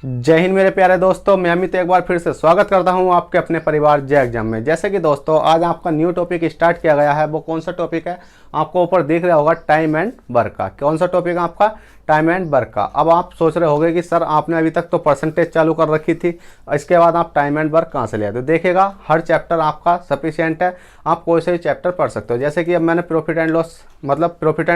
जय हिंद मेरे प्यारे दोस्तों, मैं अमित एक बार फिर से स्वागत करता हूं आपके अपने परिवार जय एग्जाम में। जैसे कि दोस्तों आज आपका न्यू टॉपिक स्टार्ट किया गया है। वो कौन सा टॉपिक है आपको ऊपर दिख रहा होगा, टाइम एंड वर्क का। कौन सा टॉपिक है आपका? टाइम एंड वर्क का। अब आप सोच रहे होंगे कि सर आपने अभी तक तो परसेंटेज चालू कर रखी थी, इसके बाद आप टाइम एंड वर्क कहाँ से ले आए? तो देखिएगा हर चैप्टर आपका सफिशिएंट है, आप कोई से भी चैप्टर पढ़ सकते हो। जैसे कि अब मैंने प्रॉफिट एंड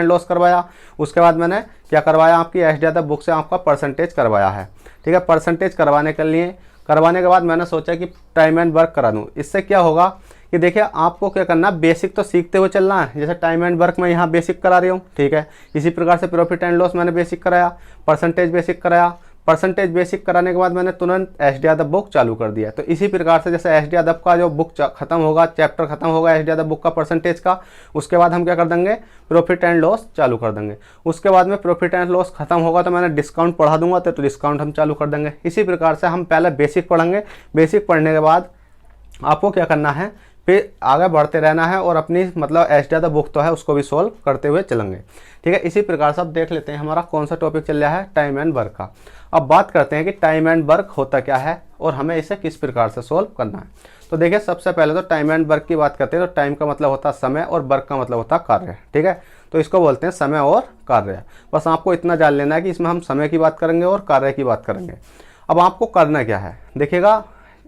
लॉस करवाया, उसके बाद मैंने क्या करवाया, आपकी एसडीआर बुक से आपका परसेंटेज करवाया है। ठीक है, परसेंटेज करवाने के बाद मैंने सोचा कि टाइम एंड वर्क करा दूँ। इससे क्या होगा कि देखिए आपको क्या करना, बेसिक तो सीखते हुए चलना है। जैसे टाइम एंड वर्क में यहाँ बेसिक करा रही हूँ, ठीक है। इसी प्रकार से प्रॉफिट एंड लॉस मैंने बेसिक कराया, परसेंटेज बेसिक कराया। परसेंटेज बेसिक कराने के बाद मैंने तुरंत एसडीआर बुक चालू कर दिया। तो इसी प्रकार से जैसे एसडीआर का जो बुक खत्म होगा, चैप्टर खत्म होगा एसडीआर बुक का परसेंटेज का, उसके बाद हम क्या कर देंगे, प्रॉफिट एंड लॉस चालू कर देंगे। उसके बाद में प्रॉफिट एंड लॉस खत्म होगा तो मैंने डिस्काउंट पढ़ा दूंगा, तो डिस्काउंट हम चालू कर देंगे। इसी प्रकार से हम पहले बेसिक पढ़ेंगे। बेसिक पढ़ने के बाद आपको क्या करना है, फिर आगे बढ़ते रहना है और अपनी एसडीआर बुक तो है उसको भी सोल्व करते हुए चलेंगे। ठीक है, इसी प्रकार से अब देख लेते हैं हमारा कौन सा टॉपिक चल रहा है, टाइम एंड वर्क का। अब बात करते हैं कि टाइम एंड वर्क होता क्या है और हमें इसे किस प्रकार से सोल्व करना है। तो देखिए सबसे पहले तो टाइम एंड वर्क की बात करते हैं तो टाइम का मतलब होता है समय और वर्क का मतलब होता है कार्य। ठीक है, तो इसको बोलते हैं समय और कार्य। बस आपको इतना जान लेना है कि इसमें हम समय की बात करेंगे और कार्य की बात करेंगे। अब आपको करना क्या है, देखिएगा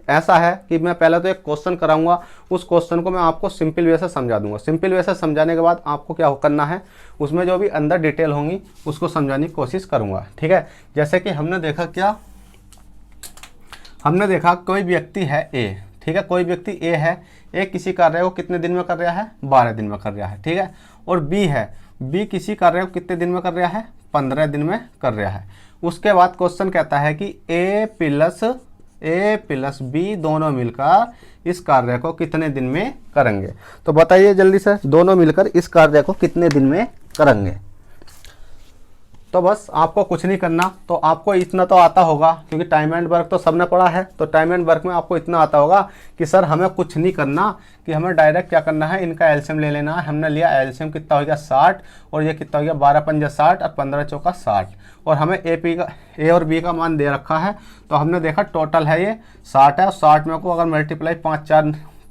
ऐसा है कि मैं पहले तो एक क्वेश्चन कराऊंगा, उस क्वेश्चन को मैं आपको सिंपल वे से समझा दूंगा। सिंपल वे से समझाने के बाद आपको क्या करना है, उसमें जो भी अंदर डिटेल होंगी उसको समझाने की कोशिश करूंगा। ठीक है, जैसे कि हमने देखा कोई व्यक्ति है ए। ठीक है, कोई व्यक्ति ए है, ए किसी कार्य को कितने दिन में कर रहा है, 12 दिन में कर रहा है। ठीक है, और बी है, बी किसी कार्य को कितने दिन में कर रहा है, 15 दिन में कर रहा है। उसके बाद क्वेश्चन कहता है कि ए प्लस बी दोनों मिलकर इस कार्य को कितने दिन में करेंगे। तो बताइए जल्दी से, दोनों मिलकर इस कार्य को कितने दिन में करेंगे। तो बस आपको कुछ नहीं करना, तो आपको इतना तो आता होगा क्योंकि टाइम एंड वर्क तो सबने पढ़ा है। तो टाइम एंड वर्क में आपको इतना आता होगा कि सर हमें कुछ नहीं करना, कि हमें डायरेक्ट क्या करना है, इनका एलसीएम ले लेना है। हमने लिया एलसीएम, कितना हो गया 60, और ये कितना हो गया 12 पंजे 60 और 15 चौका 60। और हमें ए और बी का मान दे रखा है, तो हमने देखा टोटल है ये 60 है। और 60 में को अगर मल्टीप्लाई 5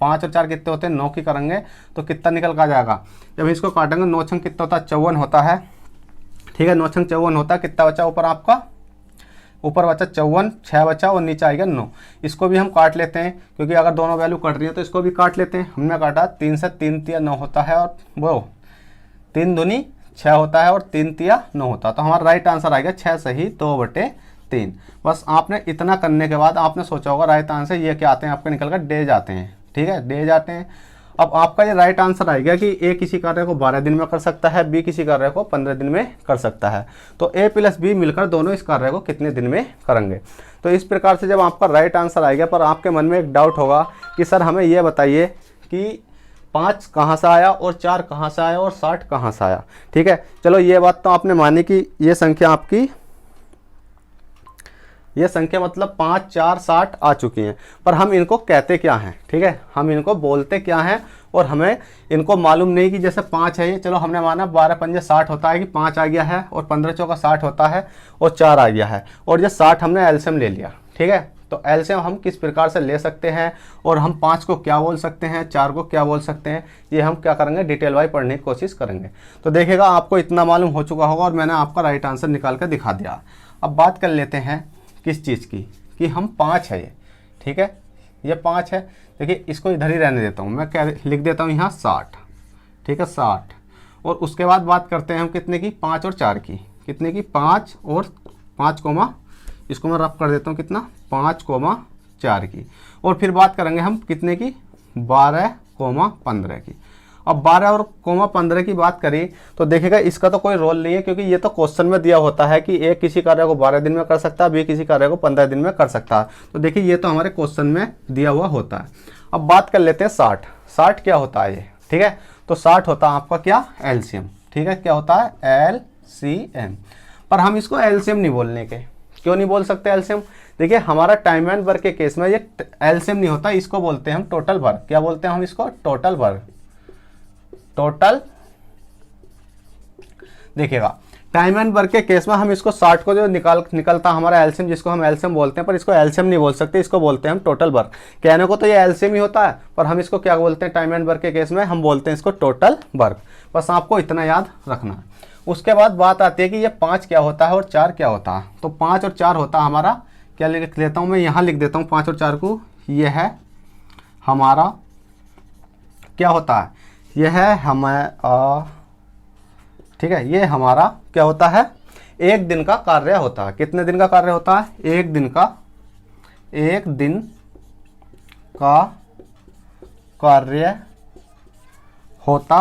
और 4 कितने होते हैं, 9 की करेंगे तो कितना निकल का जाएगा। जब इसको काटेंगे 9 छंग कितना होता है, 54 होता है। ठीक है, 9 छंग 54 होता है। कितना बचा ऊपर आपका, ऊपर बचा 54, 6 बचा और नीचे आएगा 9। इसको भी हम काट लेते हैं क्योंकि अगर दोनों वैल्यू कट रही है तो इसको भी काट लेते हैं। हमने काटा 3 से 3 तिया 9 होता है, और वो 3 दूनी 6 होता है और 3 तिया 9 होता है। तो हमारा राइट आंसर आएगा 6 सही 2/3। बस आपने इतना करने के बाद आपने सोचा होगा राइट आंसर ये क्या आते हैं आपके निकल कर डेज आते हैं। ठीक है, डेज आते हैं। अब आपका ये राइट आंसर आएगा कि ए किसी कार्य को 12 दिन में कर सकता है, बी किसी कार्य को 15 दिन में कर सकता है। तो ए प्लस बी मिलकर दोनों इस कार्य को कितने दिन में करेंगे। तो इस प्रकार से जब आपका राइट आंसर आएगा, पर आपके मन में एक डाउट होगा कि सर हमें यह बताइए कि 5 कहाँ से आया और 4 कहाँ से आया और 60 कहाँ से आया। ठीक है, चलो ये बात तो आपने मानी कि ये संख्या आपकी, ये संख्या मतलब 5, 4, 60 आ चुकी हैं, पर हम इनको कहते क्या हैं। ठीक है, हम इनको बोलते क्या हैं और हमें इनको मालूम नहीं कि जैसे 5 है ये, चलो हमने माना 12 पंजे 60 होता है कि 5 आ गया है, और 15 चौका 60 होता है और 4 आ गया है, और ये 60 हमने एलसीएम ले लिया। ठीक है, तो एलसीएम हम किस प्रकार से ले सकते हैं और हम 5 को क्या बोल सकते हैं, 4 को क्या बोल सकते हैं, ये हम क्या करेंगे डिटेल वाइज पढ़ने की कोशिश करेंगे। तो देखिएगा आपको इतना मालूम हो चुका होगा और मैंने आपका राइट आंसर निकाल कर दिखा दिया। अब बात कर लेते हैं किस चीज़ की, कि हम 5 है ये। ठीक है, ये 5 है। देखिए इसको इधर ही रहने देता हूँ, मैं क्या लिख देता हूँ यहाँ 60। ठीक है, 60। और उसके बाद बात करते हैं हम कितने की, 5 और 4 की। कितने की, 5 और 5 कोमा, इसको मैं रफ कर देता हूँ कितना, 5,4 की। और फिर बात करेंगे हम कितने की, 12,15 की। अब 12 और 15 की बात करें तो देखिएगा इसका तो कोई रोल नहीं है, क्योंकि ये तो क्वेश्चन में दिया होता है कि ए किसी कार्य को 12 दिन में कर सकता है, बी किसी कार्य को 15 दिन में कर सकता है। तो देखिए ये तो हमारे क्वेश्चन में दिया हुआ होता है। अब बात कर लेते हैं 60। 60 क्या होता है ये। ठीक है, तो 60 होता है आपका क्या, एलसीएम। ठीक है, क्या होता है, एलसीएम। पर हम इसको एलसीएम नहीं बोलने के, क्यों नहीं बोल सकते एलसीएम। देखिए हमारा टाइम एंड वर्क के केस में ये एलसीएम नहीं होता, इसको बोलते हैं हम टोटल वर्क। क्या बोलते हैं हम इसको, टोटल वर्क। टोटल, देखिएगा टाइम एंड वर्क के केस में हम इसको 60 को जो निकलता हमारा एलसीएम, जिसको हम एलसीएम बोलते हैं, पर इसको एलसीएम नहीं बोल सकते, इसको बोलते हैं हम टोटल वर्क। कहने को तो ये एलसीएम ही होता है, पर हम इसको क्या बोलते हैं, टाइम एंड वर्क के केस में हम बोलते हैं इसको टोटल वर्क। बस आपको इतना याद रखना है। उसके बाद बात आती है कि ये 5 क्या होता है और 4 क्या होता है। तो 5 और 4 होता है हमारा, क्या लिख लेता हूँ मैं, यहाँ लिख देता हूँ 5 और 4 को। ये है हमारा क्या होता है, यह है हमारा, ठीक है, ये हमारा क्या होता है, एक दिन का कार्य होता है। कितने दिन का कार्य होता है, एक दिन का कार्य होता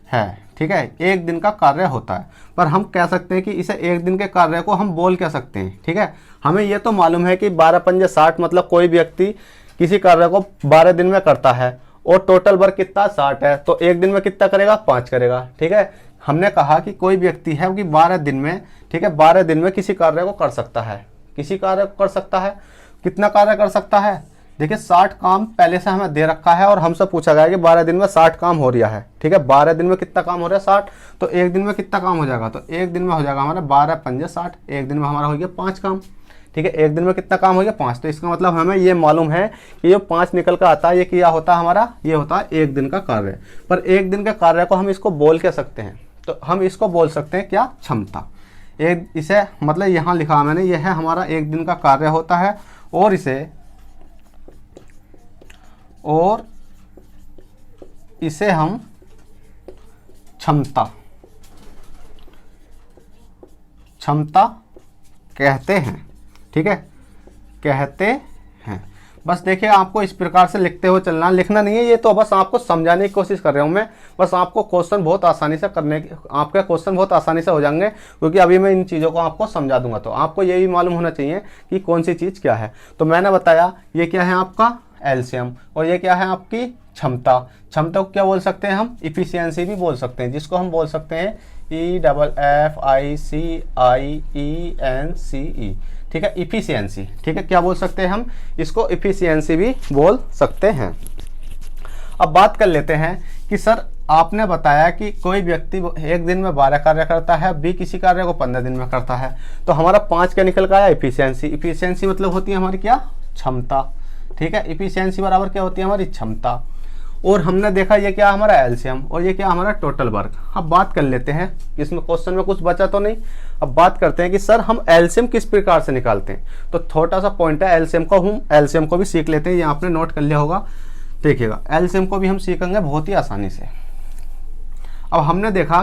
है, ठीक है, एक दिन का कार्य होता है। पर हम कह सकते हैं कि इसे एक दिन के कार्य को हम बोल कह सकते हैं, ठीक है। हमें यह तो मालूम है कि 12 पंजे 60, मतलब कोई व्यक्ति किसी कार्य को 12 दिन में करता है और टोटल वर्क कितना 60 है, तो एक दिन में कितना करेगा, 5 करेगा, ठीक है। हमने कहा कि कोई व्यक्ति है कि 12 दिन में, ठीक है, 12 दिन में किसी कार्य को कर सकता है, किसी कार्य को कर सकता है। कितना कार्य कर सकता है, देखिए 60 काम पहले से हमें दे रखा है और हमसे पूछा गया है कि 12 दिन में 60 काम हो रहा है, ठीक है। 12 दिन में कितना काम हो रहा है, 60, तो एक दिन में कितना काम हो जाएगा, तो एक दिन में हो जाएगा हमारा 12 पंजे 60, एक दिन में हमारा हो गया 5 काम, ठीक है। एक दिन में कितना काम हो गया, 5। तो इसका मतलब हमें ये मालूम है कि ये 5 निकल कर आता है, ये क्या होता है हमारा, ये होता है एक दिन का कार्य। पर एक दिन के कार्य को हम इसको बोल के सकते हैं, तो हम इसको बोल सकते हैं क्या, क्षमता। एक इसे मतलब यहाँ लिखा मैंने, यह है हमारा एक दिन का कार्य होता है और इसे हम क्षमता कहते हैं, ठीक है, कहते हैं। बस देखिए आपको इस प्रकार से लिखते हुए चलना, लिखना नहीं है, ये तो बस आपको समझाने की कोशिश कर रहा हूँ मैं। बस आपको क्वेश्चन बहुत आसानी से आपके क्वेश्चन बहुत आसानी से हो जाएंगे, क्योंकि अभी मैं इन चीज़ों को आपको समझा दूंगा। तो आपको ये भी मालूम होना चाहिए कि कौन सी चीज़ क्या है। तो मैंने बताया ये क्या है आपका एलसीएम, और ये क्या है आपकी क्षमता। क्षमता को क्या बोल सकते हैं हम, इफिशियंसी भी बोल सकते हैं, जिसको हम बोल सकते हैं EFFICIENCE, ठीक है, इफिशियंसी, ठीक है। क्या बोल सकते हैं हम इसको, इफिशियंसी भी बोल सकते हैं। अब बात कर लेते हैं कि सर आपने बताया कि कोई व्यक्ति एक दिन में 12 कार्य करता है, बी किसी कार्य को 15 दिन में करता है, तो हमारा 5 क्या निकल कर आया, इफिशियंसी। इफिशियंसी मतलब होती है हमारी क्या, क्षमता, ठीक है। इफिशियंसी बराबर क्या होती है हमारी क्षमता। और हमने देखा ये क्या हमारा एलसीएम और ये क्या हमारा टोटल वर्क। अब बात कर लेते हैं, इसमें क्वेश्चन में कुछ बचा तो नहीं। अब बात करते हैं कि सर हम एलसीएम किस प्रकार से निकालते हैं। तो छोटा सा पॉइंट है, एलसीएम को भी सीख लेते हैं, ये आपने नोट कर लिया होगा। देखिएगा एलसीएम को भी हम सीखेंगे बहुत ही आसानी से। अब हमने देखा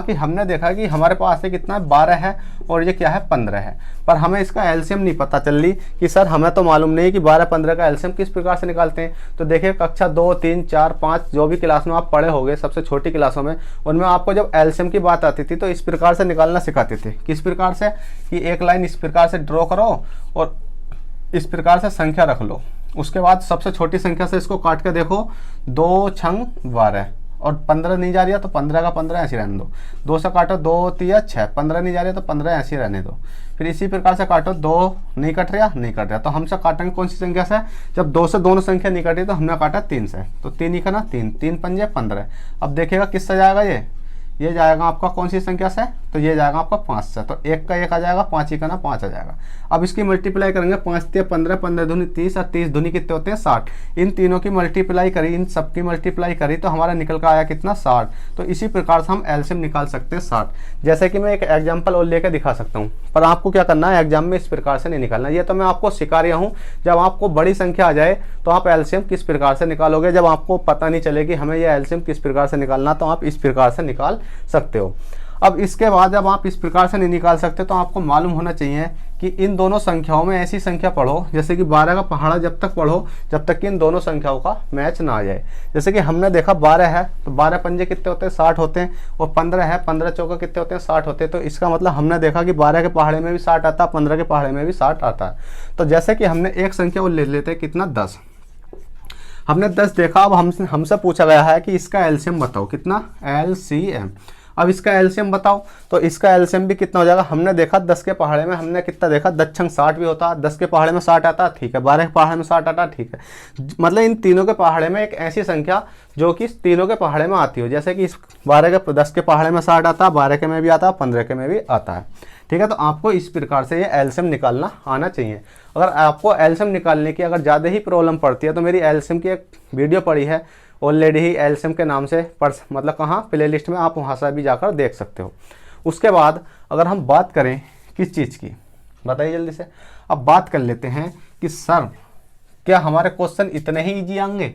कि हमारे पास है कितना 12 है और ये क्या है 15 है, पर हमें इसका एलसीएम नहीं पता चल रही कि सर हमें तो मालूम नहीं कि 12-15 का एलसीएम किस प्रकार से निकालते हैं। तो देखिए कक्षा 2, 3, 4, 5 जो भी क्लास में आप पढ़े होंगे, सबसे छोटी क्लासों में, उनमें आपको जब एलसीएम की बात आती थी तो इस प्रकार से निकालना सिखाते थे। किस प्रकार से, कि एक लाइन इस प्रकार से ड्रॉ करो और इस प्रकार से संख्या रख लो, उसके बाद सबसे छोटी संख्या से इसको काट के देखो, 2 छंग 12 और 15 नहीं जा रही है तो 15 का 15 ऐसे रहने दो, 2 से काटो 2 3 6, 15 नहीं जा रही है तो 15 ऐसे रहने दो। फिर इसी प्रकार से काटो, 2 नहीं कट रहा तो हमसे काटेंगे कौन सी संख्या से, जब 2 से दोनों संख्या नहीं कटी तो हमने काटा 3 से, तो 3 ही का ना 3 पंजे 15। अब देखिएगा किससे जाएगा, ये जाएगा आपका कौन सी संख्या से, तो ये जाएगा आपका 5 से, तो 1 का 1 आ जाएगा, 5 ही का ना 5 आ जाएगा। अब इसकी मल्टीप्लाई करेंगे, 5 × 15, 15 दूनी 30 और 30 दूनी कितने होते हैं 60। इन तीनों की मल्टीप्लाई करी, इन सब की मल्टीप्लाई करी तो हमारा निकल कर आया कितना 60। तो इसी प्रकार से हम एलसीएम निकाल सकते हैं 60। जैसे कि मैं एक एग्जाम्पल और लेकर दिखा सकता हूँ, पर आपको क्या करना है, एग्जाम में इस प्रकार से नहीं निकालना। ये तो मैं आपको सिखा रहा हूँ, जब आपको बड़ी संख्या आ जाए तो आप एलसीएम किस प्रकार से निकालोगे। जब आपको पता नहीं चलेगी हमें यह एलसीएम किस प्रकार से निकालना, तो आप इस प्रकार से निकाल सकते हो। अब इसके बाद जब आप इस प्रकार से नहीं निकाल सकते तो आपको मालूम होना चाहिए कि इन दोनों संख्याओं में ऐसी संख्या पढ़ो, जैसे कि 12 का पहाड़ा जब तक पढ़ो जब तक कि इन दोनों संख्याओं का मैच ना आ जाए। जैसे कि हमने देखा 12 है तो 12 पंजे कितने होते हैं 60 होते हैं, और 15 है 15 चौका कितने होते हैं 60 होते हैं। तो इसका मतलब हमने देखा कि 12 के पहाड़े में भी 60 आता है, 15 के पहाड़े में भी 60 आता है। तो जैसे कि हमने एक संख्या वो ले लेते हैं कितना 10, हमने 10 देखा। अब हमसे पूछा गया है कि इसका एलसीएम बताओ, कितना एलसीएम। अब इसका एलसीएम बताओ, तो इसका एलसीएम भी कितना हो जाएगा। हमने देखा 10 के पहाड़े में हमने कितना देखा, 10 60 भी होता है, 10 के पहाड़े में 60 आता, ठीक है, 12 के पहाड़े में 60 आता, ठीक है। मतलब इन तीनों के पहाड़े में एक ऐसी संख्या जो कि तीनों के पहाड़े में आती हो, जैसे कि इस 10 के पहाड़े में 60 आता, 12 के में भी आता, 15 के में भी आता है, ठीक है। तो आपको इस प्रकार से ये एलसीएम निकालना आना चाहिए। अगर आपको एलसीएम निकालने की अगर ज़्यादा ही प्रॉब्लम पड़ती है तो मेरी एलसीएम की एक वीडियो पड़ी है ऑलरेडी ही, एलसीएम के नाम से मतलब कहाँ, प्ले लिस्ट में, आप वहाँ से भी जाकर देख सकते हो। उसके बाद अगर हम बात करें किस चीज़ की, बताइए जल्दी से। अब बात कर लेते हैं कि सर क्या हमारे क्वेश्चन इतने ही ईजी आएंगे,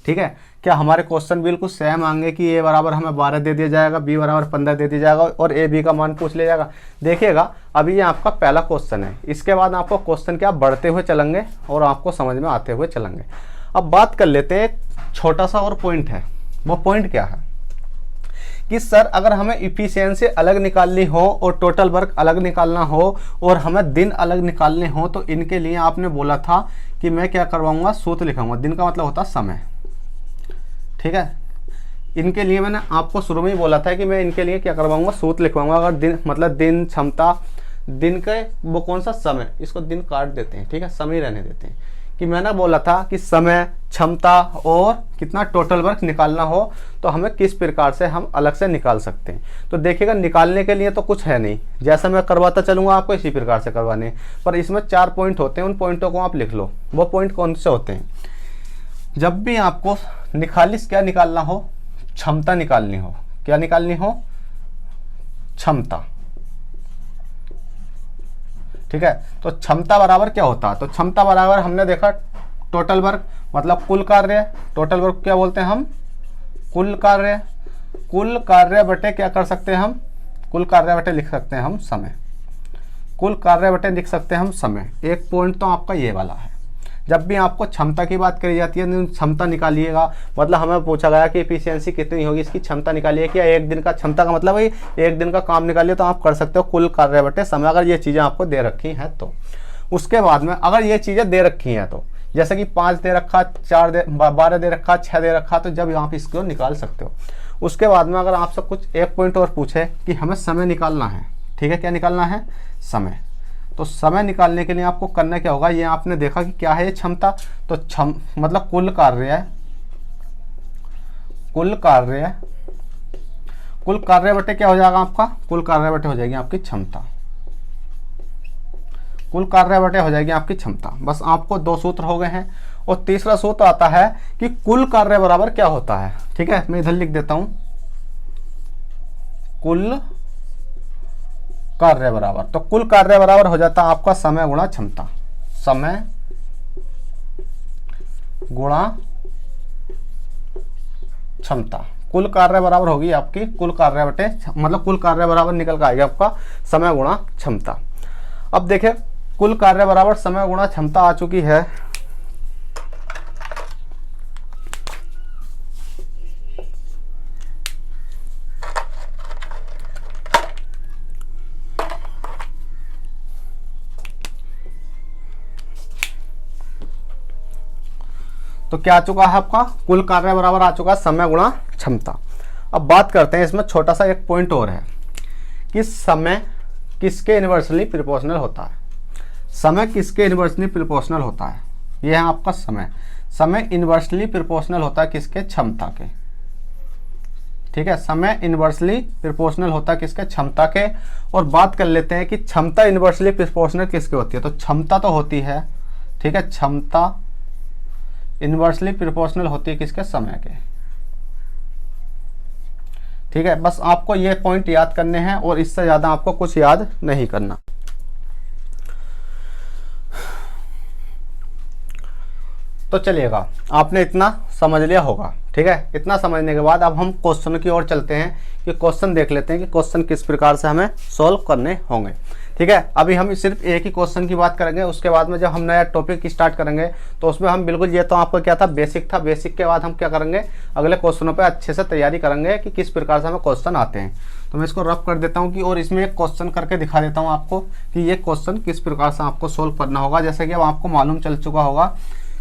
ठीक है, क्या हमारे क्वेश्चन बिल्कुल सेम आएंगे कि ए बराबर हमें 12 दे दिया जाएगा, बी बराबर 15 दे दिया जाएगा और ए बी का मान पूछ लिया जाएगा। देखिएगा अभी ये आपका पहला क्वेश्चन है, इसके बाद आपको क्वेश्चन क्या बढ़ते हुए चलेंगे और आपको समझ में आते हुए चलेंगे। अब बात कर लेते हैं, एक छोटा सा और पॉइंट है, वो पॉइंट क्या है कि सर अगर हमें इफिशियंसी अलग निकालनी हो और टोटल वर्क अलग निकालना हो और हमें दिन अलग निकालने हो, तो इनके लिए आपने बोला था कि मैं क्या करवाऊंगा, सूत्र लिखाऊंगा। दिन का मतलब होता समय, ठीक है। इनके लिए मैंने आपको शुरू में ही बोला था कि मैं इनके लिए क्या करवाऊंगा, सूत्र लिखवाऊंगा। अगर दिन मतलब दिन, क्षमता, दिन के वो कौन सा समय, इसको दिन काट देते हैं, ठीक है, समय रहने देते हैं। कि मैंने बोला था कि समय, क्षमता और कितना टोटल वर्क निकालना हो तो हमें किस प्रकार से हम अलग से निकाल सकते हैं। तो देखिएगा निकालने के लिए तो कुछ है नहीं, जैसा मैं करवाता चलूँगा आपको इसी प्रकार से करवाने, पर इसमें 4 पॉइंट होते हैं, उन पॉइंटों को आप लिख लो। वो पॉइंट कौन से होते हैं, जब भी आपको निखालिस क्या निकालना हो, क्षमता निकालनी हो, क्या निकालनी हो, क्षमता, ठीक है। तो क्षमता बराबर क्या होता है, तो क्षमता बराबर हमने देखा टोटल वर्क, मतलब कुल कार्य। टोटल वर्क क्या बोलते हैं हम, कुल कार्य। कुल कार्य बटे क्या कर सकते हैं हम, कुल कार्य बटे लिख सकते हैं हम समय। कुल कार्य बटे लिख सकते हैं हम समय। एक पॉइंट तो आपका ये वाला है। जब भी आपको क्षमता की बात करी जाती है, क्षमता निकालिएगा, मतलब हमें पूछा गया कि एफिशिएंसी कितनी होगी, इसकी क्षमता निकालिए। क्या एक दिन का, क्षमता का मतलब है एक दिन का काम निकालिए, तो आप कर सकते हो कुल कार्य बटे समय, अगर ये चीज़ें आपको दे रखी हैं तो। उसके बाद में अगर ये चीज़ें दे रखी हैं तो, जैसे कि 5 दे रखा, 4 दे, 12 दे रखा, 6 दे रखा, तो जब आप इसको निकाल सकते हो। उसके बाद में अगर आपसे कुछ एक पॉइंट और पूछे कि हमें समय निकालना है, ठीक है, क्या निकालना है, समय। तो समय निकालने के लिए आपको करना क्या होगा, ये आपने देखा कि क्या है ये क्षमता, तो मतलब कुल कार्य है, कुल कार्य, कुल कार्य बटे क्या हो जाएगा आपका, कुल कार्य बटे हो जाएगी आपकी क्षमता। कुल कार्य बटे हो जाएगी आपकी क्षमता। बस आपको 2 सूत्र हो गए हैं। और तीसरा सूत्र आता है कि कुल कार्य बराबर क्या होता है, ठीक है, मैं इधर लिख देता हूं, कुल कार्य बराबर, तो कुल कार्य बराबर हो जाता है आपका समय गुणा क्षमता। समय गुणा क्षमता। कुल कार्य बराबर होगी आपकी कुल कार्य बटे, मतलब कुल कार्य बराबर निकल के आएगा आपका समय गुणा क्षमता। अब देखिए कुल कार्य बराबर समय गुणा क्षमता आ चुकी है। तो क्या आ चुका है आपका, कुल कार्य बराबर आ चुका है समय गुणा क्षमता। अब बात करते हैं, इसमें छोटा सा एक पॉइंट और है कि समय किसके इनवर्सली प्रोपोर्शनल होता है। समय किसके इनवर्सली प्रोपोर्शनल होता है, यह है आपका समय। समय इनवर्सली प्रोपोर्शनल होता है किसके, क्षमता के, ठीक है। समय इनवर्सली प्रोपोर्शनल होता है किसके, क्षमता के। और बात कर लेते हैं कि क्षमता इनवर्सली प्रोपोर्शनल किसके होती है, तो क्षमता तो होती है, ठीक है, क्षमता इनवर्सली प्रोपोर्शनल होती है किसके, समय के, ठीक है। बस आपको ये पॉइंट याद करने हैं और इससे ज्यादा आपको कुछ याद नहीं करना। तो चलिएगा, आपने इतना समझ लिया होगा, ठीक है। इतना समझने के बाद अब हम क्वेश्चन की ओर चलते हैं कि क्वेश्चन देख लेते हैं कि क्वेश्चन किस प्रकार से हमें सॉल्व करने होंगे, ठीक है। अभी हम सिर्फ एक ही क्वेश्चन की बात करेंगे, उसके बाद में जब हम नया टॉपिक स्टार्ट करेंगे तो उसमें हम बिल्कुल, ये तो आपको क्या था, बेसिक था, बेसिक के बाद हम क्या करेंगे, अगले क्वेश्चनों पे अच्छे से तैयारी करेंगे कि किस प्रकार से हमें क्वेश्चन आते हैं। तो मैं इसको रफ कर देता हूँ कि, और इसमें एक क्वेश्चन करके दिखा देता हूँ आपको कि ये क्वेश्चन किस प्रकार से आपको सोल्व करना होगा। जैसे कि अब आपको मालूम चल चुका होगा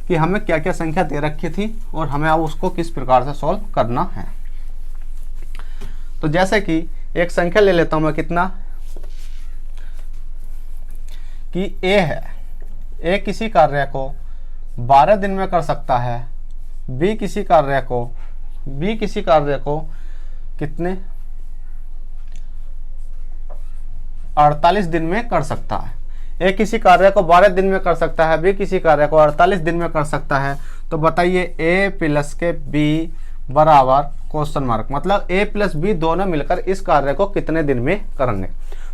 कि हमें क्या क्या संख्या दे रखी थी और हमें अब उसको किस प्रकार से सॉल्व करना है। तो जैसे कि एक संख्या ले लेता हूँ मैं, कितना कि ए है, ए किसी कार्य को 12 दिन में कर सकता है, बी किसी कार्य को कितने 48 दिन में कर सकता है। ए किसी कार्य को 12 दिन में कर सकता है, बी किसी कार्य को 48 दिन में कर सकता है। तो बताइए ए प्लस के बी बराबर क्वेश्चन मार्क, मतलब ए प्लस बी दोनों मिलकर इस कार्य को कितने दिन में करेंगे।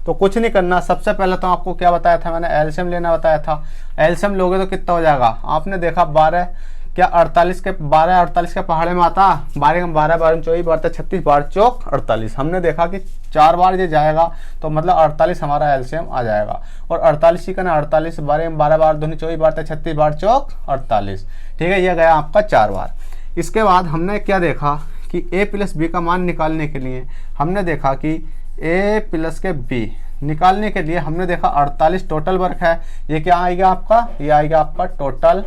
तो कुछ नहीं करना, सबसे पहले तो आपको क्या बताया था मैंने, एलसीएम लेना बताया था। एलसीएम लोगे तो कितना हो जाएगा, आपने देखा 12 क्या 48 के 48 के पहाड़े में आता, 12 12 12 24 12 36 12 चौक 48। हमने देखा कि 4 बार ये जाएगा तो मतलब 48 हमारा एलसीएम आ जाएगा। और 48 ही का ना 48 12 12 12 दूनी 24 12 36 12 चौक 48। ठीक है, ये गया आपका 4 बार। इसके बाद हमने क्या देखा कि ए प्लस बी का मान निकालने के लिए हमने देखा कि ए प्लस के बी निकालने के लिए हमने देखा 48 टोटल वर्क है। ये क्या आएगा आपका, ये आएगा आपका टोटल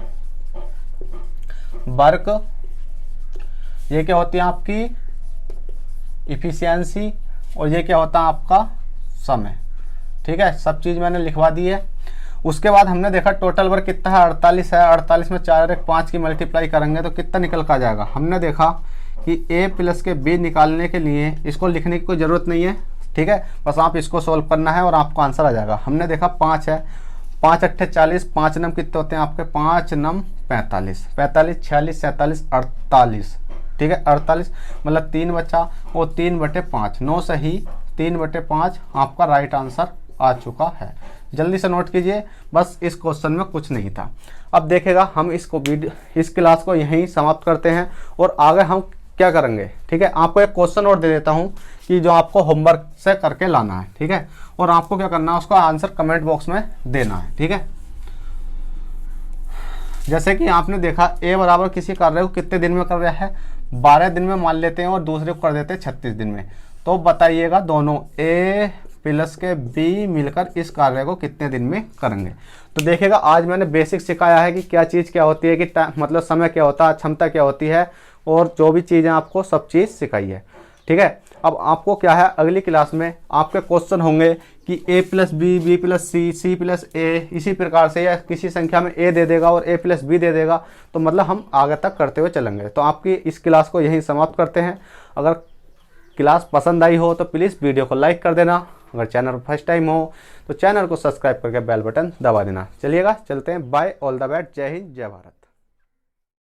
वर्क। ये क्या होती है आपकी इफिशियंसी, और ये क्या होता है आपका समय। ठीक है, सब चीज़ मैंने लिखवा दी है। उसके बाद हमने देखा टोटल वर्क कितना है, 48 है। 48 में 4 और 1 5 की मल्टीप्लाई करेंगे तो कितना निकल कर जाएगा। हमने देखा कि ए प्लस के बी निकालने के लिए इसको लिखने की कोई ज़रूरत नहीं है। ठीक है, बस आप इसको सोल्व करना है और आपको आंसर आ जाएगा। हमने देखा 5 है, 5 अट्ठे 40, 5 नम कितने होते हैं आपके, 5 नम 45, 45 46 47 48। ठीक है, 48 मतलब 3 बचा, वो 3/5 9 सही 3/5 आपका राइट आंसर आ चुका है। जल्दी से नोट कीजिए, बस इस क्वेश्चन में कुछ नहीं था। अब देखेगा हम इस क्लास को यहीं समाप्त करते हैं और आगे हम क्या करेंगे। ठीक है, आपको एक क्वेश्चन और दे देता हूं कि जो आपको होमवर्क से करके लाना है। ठीक है, और आपको क्या करना है, उसका आंसर कमेंट बॉक्स में देना है। ठीक है, जैसे कि आपने देखा ए बराबर किसी कार्य को कितने दिन में कर रहा है, 12 दिन में मान लेते हैं और दूसरे को कर देते हैं 36 दिन में। तो बताइएगा दोनों ए प्लस के बी मिलकर इस कार्य को कितने दिन में करेंगे। तो देखिएगा आज मैंने बेसिक सिखाया है कि क्या चीज़ क्या होती है, कि मतलब समय क्या होता है, क्षमता क्या होती है, और जो भी चीज़ें आपको सब चीज़ सिखाई है। ठीक है, अब आपको क्या है, अगली क्लास में आपके क्वेश्चन होंगे कि ए प्लस बी, बी प्लस सी, सी प्लस ए, इसी प्रकार से, या किसी संख्या में ए दे देगा और ए प्लस बी दे देगा। तो मतलब हम आगे तक करते हुए चलेंगे। तो आपकी इस क्लास को यहीं समाप्त करते हैं। अगर क्लास पसंद आई हो तो प्लीज़ वीडियो को लाइक कर देना। अगर चैनल पर फर्स्ट टाइम हो तो चैनल को सब्सक्राइब करके बेल बटन दबा देना। चलिएगा, चलते हैं। बाय, ऑल द बेस्ट, जय हिंद, जय भारत।